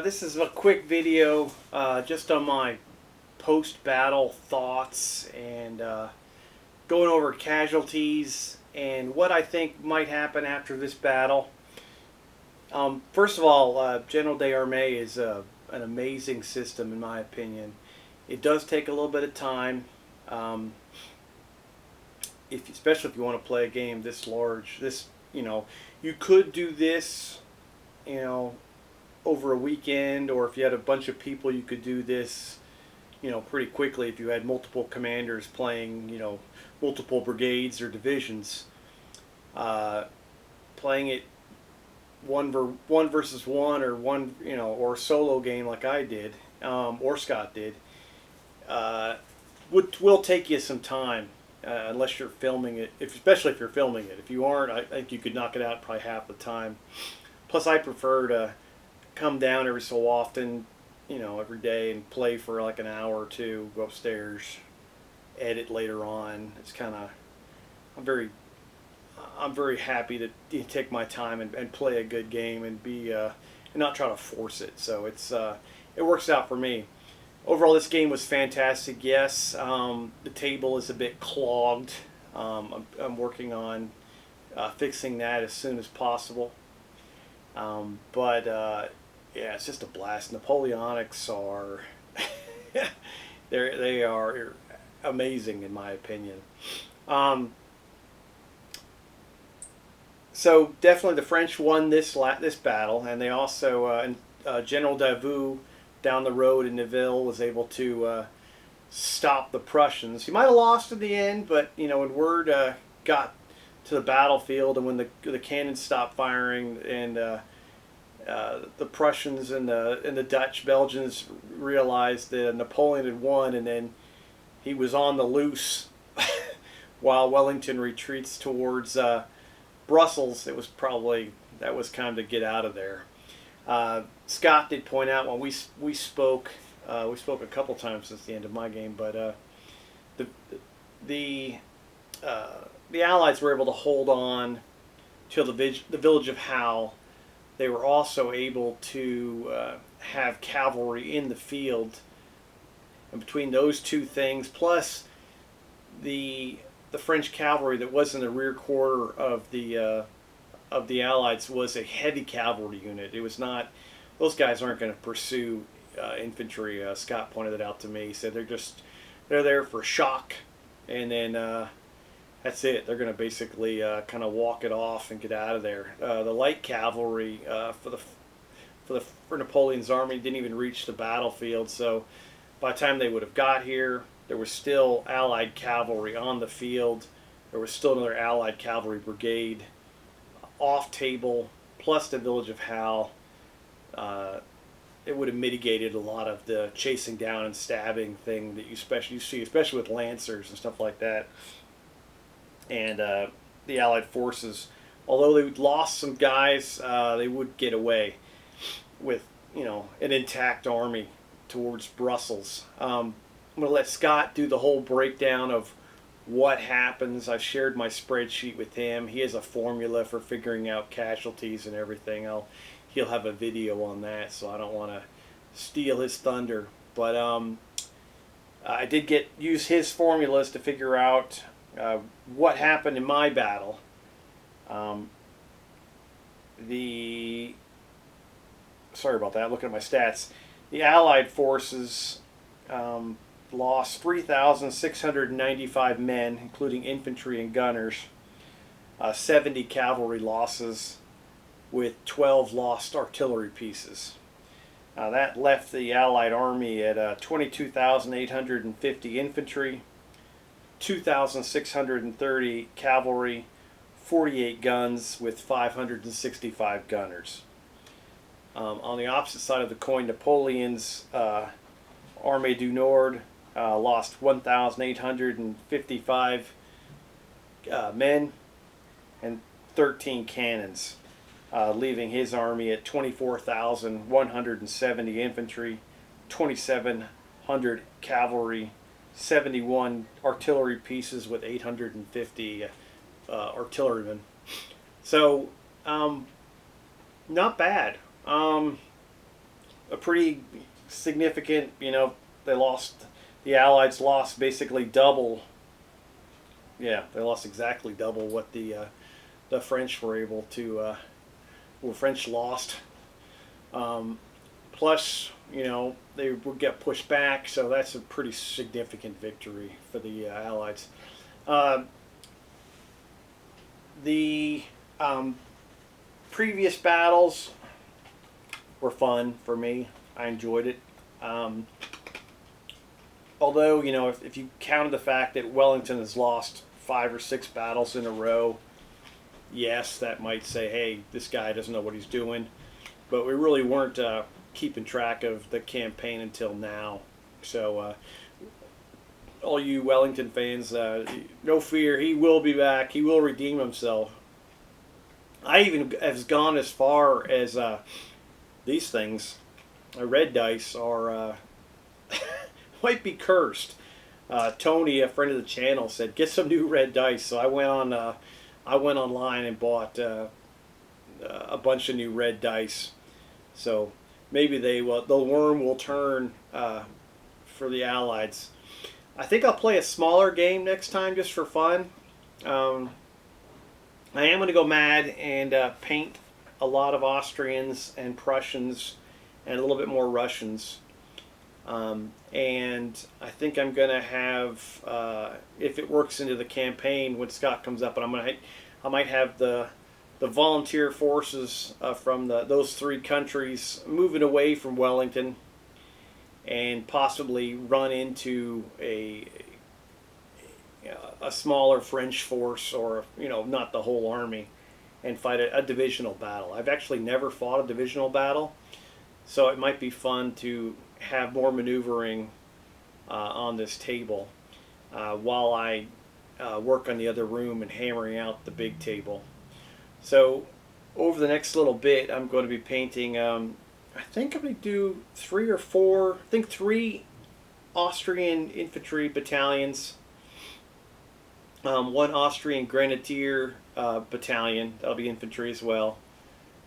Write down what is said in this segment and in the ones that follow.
This is a quick video just on my post-battle thoughts and going over casualties and what I think might happen after this battle. First of all, General des Armées is an amazing system in my opinion. It does take a little bit of time, especially if you want to play a game this large. You could do this, over a weekend, or if you had a bunch of people, you could do this, pretty quickly if you had multiple commanders playing, multiple brigades or divisions. Playing it one versus one, or or a solo game like I did, or Scott did, will take you some time, unless you're filming it. Especially if you're filming it. If you aren't, I think you could knock it out probably half the time. Plus, I prefer to come down every so often, every day, and play for like an hour or two, go upstairs, edit later on. It's kind of, I'm very happy to take my time and play a good game and and not try to force it. So it works out for me. Overall, this game was fantastic. Yes, the table is a bit clogged. I'm working on fixing that as soon as possible. Yeah, it's just a blast. Napoleonics are they are amazing in my opinion. So definitely the French won this battle, and they also General Davout down the road in Nivelle was able to stop the Prussians. He might have lost in the end, but when word got to the battlefield, and when the cannons stopped firing, and the Prussians and the Dutch, Belgians realized that Napoleon had won, and then he was on the loose while Wellington retreats towards Brussels. That was kind of to get out of there. Scott did point out when we spoke a couple times since the end of my game, but the Allies were able to hold on till the village of Halle. They were also able to have cavalry in the field, and between those two things, plus the French cavalry that was in the rear quarter of the Allies was a heavy cavalry unit. It was not; those guys aren't going to pursue infantry. Scott pointed it out to me. He said they're there for shock, and then that's it. They're going to basically kind of walk it off and get out of there. The light cavalry for Napoleon's army didn't even reach the battlefield. So by the time they would have got here, there was still Allied cavalry on the field. There was still another Allied cavalry brigade off table, plus the village of Halle. It would have mitigated a lot of the chasing down and stabbing thing that you see, especially with lancers and stuff like that. And the Allied forces, although they lost some guys, they would get away with an intact army towards Brussels. I'm going to let Scott do the whole breakdown of what happens. I've shared my spreadsheet with him. He has a formula for figuring out casualties and everything. He'll have a video on that, so I don't want to steal his thunder. But I did use his formulas to figure out what happened in my battle. Sorry about that, looking at my stats. The Allied forces lost 3,695 men, including infantry and gunners, 70 cavalry losses, with 12 lost artillery pieces. That left the Allied army at 22,850 infantry, 2,630 cavalry, 48 guns, with 565 gunners. On the opposite side of the coin, Napoleon's Armée du Nord lost 1,855 men and 13 cannons, leaving his army at 24,170 infantry, 2,700 cavalry, 71 artillery pieces, with 850 artillerymen. So, not bad. a pretty significant. They lost. The Allies lost basically double. Yeah, they lost exactly double what the French were able to. Well, French lost. Plus, they would get pushed back, so that's a pretty significant victory for the Allies. Uh, the previous battles were fun for me. I enjoyed it. Although, if you counted the fact that Wellington has lost 5 or 6 battles in a row, yes, that might say, hey, this guy doesn't know what he's doing. But we really weren't keeping track of the campaign until now. So, all you Wellington fans, no fear, he will be back. He will redeem himself. I even have gone as far as these things, red dice, are might be cursed. Tony, a friend of the channel, said get some new red dice. So I went online and bought a bunch of new red dice. So maybe the worm will turn for the Allies. I think I'll play a smaller game next time just for fun. I am going to go mad and paint a lot of Austrians and Prussians and a little bit more Russians. And I think I'm going to have, if it works into the campaign when Scott comes up, and I might have the volunteer forces from those 3 countries moving away from Wellington and possibly run into a smaller French force, or not the whole army, and fight a divisional battle. I've actually never fought a divisional battle, so it might be fun to have more maneuvering on this table while I work on the other room and hammering out the big table. So over the next little bit, I'm going to be painting, I think I'm going to do 3 or 4, I think 3 Austrian infantry battalions, 1 Austrian grenadier battalion, that'll be infantry as well,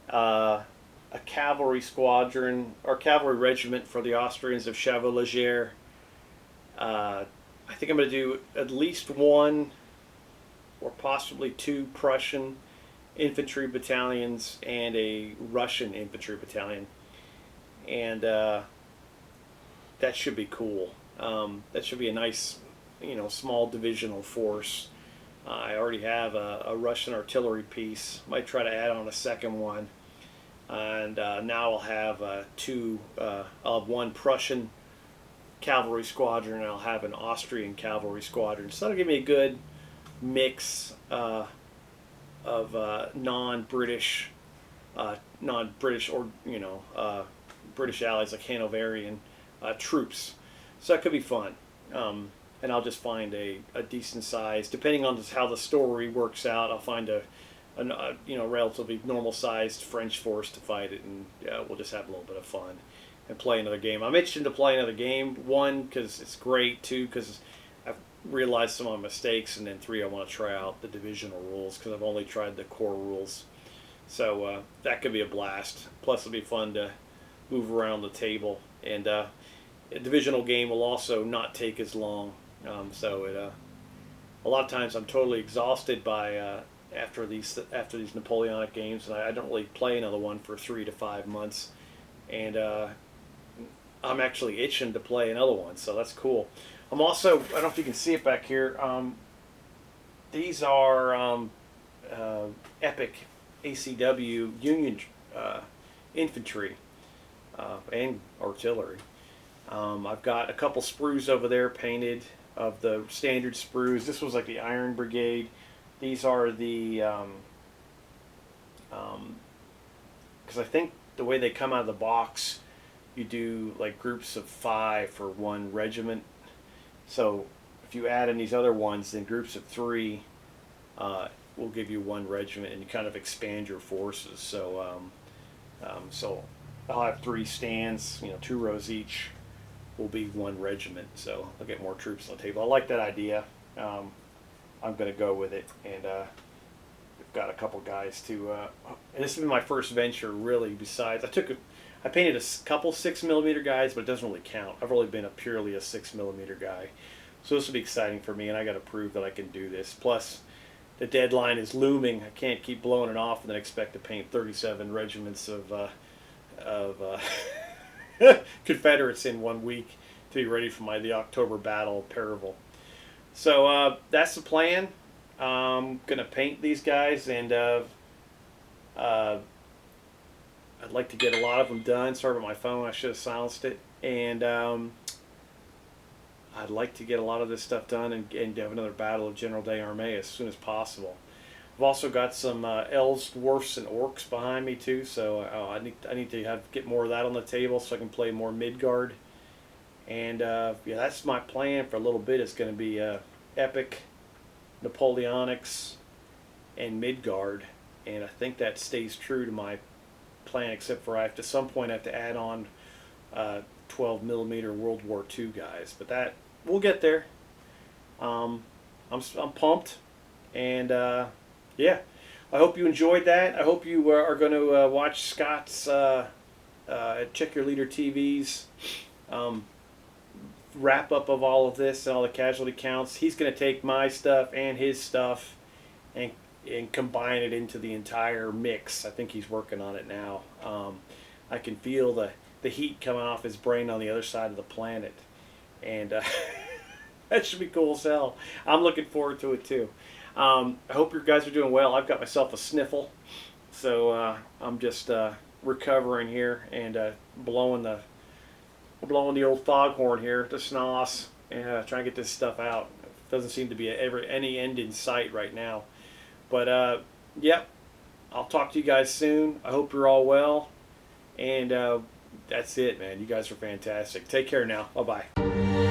a cavalry squadron, or cavalry regiment for the Austrians of Chevaulegers. I think I'm going to do at least 1 or possibly 2 Prussian infantry battalions and a Russian infantry battalion. And that should be cool. That should be a nice, small divisional force. I already have a Russian artillery piece. Might try to add on a second one. And now I'll have I'll have 1 Prussian cavalry squadron, and I'll have an Austrian cavalry squadron. So that'll give me a good mix of non-British or British allies like Hanoverian troops. So that could be fun. And I'll just find a decent size, depending on how the story works out. I'll find a relatively normal sized French force to fight it, and we'll just have a little bit of fun and play another game. I'm itching to play another game. 1, because it's great. 2, because I've realized some of my mistakes, and then 3, I want to try out the divisional rules because I've only tried the core rules. So that could be a blast. Plus, it'll be fun to move around the table, and a divisional game will also not take as long. A lot of times I'm totally exhausted by after these Napoleonic games, and I don't really play another one for 3 to 5 months, and I'm actually itching to play another one, so that's cool. I'm also, I don't know if you can see it back here, these are epic ACW Union infantry and artillery. I've got a couple sprues over there painted of the standard sprues. This was like the Iron Brigade. These are the, because I think the way they come out of the box, you do like groups of 5 for 1 regiment. So if you add in these other ones, then groups of 3 will give you 1 regiment, and you kind of expand your forces. So, so I'll have 3 stands, 2 rows each will be 1 regiment. So I'll get more troops on the table. I like that idea. I'm going to go with it, and we've got a couple guys to. And this has been my first venture, really. Besides, I painted a couple 6mm guys, but it doesn't really count. I've only been purely a 6mm guy. So this will be exciting for me, and I got to prove that I can do this. Plus, the deadline is looming. I can't keep blowing it off and then expect to paint 37 regiments of Confederates in 1 week to be ready for the October Battle of Perivale. So that's the plan. I'm gonna paint these guys, and I'd like to get a lot of them done. Sorry about my phone. I should have silenced it. And I'd like to get a lot of this stuff done and have another battle of General Day Armée as soon as possible. I've also got some elves, dwarfs, and orcs behind me too, so I need to get more of that on the table so I can play more Midgard. And yeah, that's my plan for a little bit. It's going to be Epic, Napoleonics, and Midgard, and I think that stays true to my plan, except for at some point I have to add on 12mm World War II guys, but that we'll get there. I'm pumped, and yeah, I hope you enjoyed that. I hope you are going to watch Scott's Check Your Leader TV's wrap up of all of this and all the casualty counts. He's going to take my stuff and his stuff and combine it into the entire mix. I think he's working on it now. I can feel the heat coming off his brain on the other side of the planet, and that should be cool as hell. I'm looking forward to it too. I hope you guys are doing well. I've got myself a sniffle, so I'm just recovering here and blowing the old foghorn here, the snoss, and trying to get this stuff out. Doesn't seem to be any end in sight right now. But yep, I'll talk to you guys soon. I hope you're all well, and that's it, man. You guys are fantastic. Take care now. Bye-bye.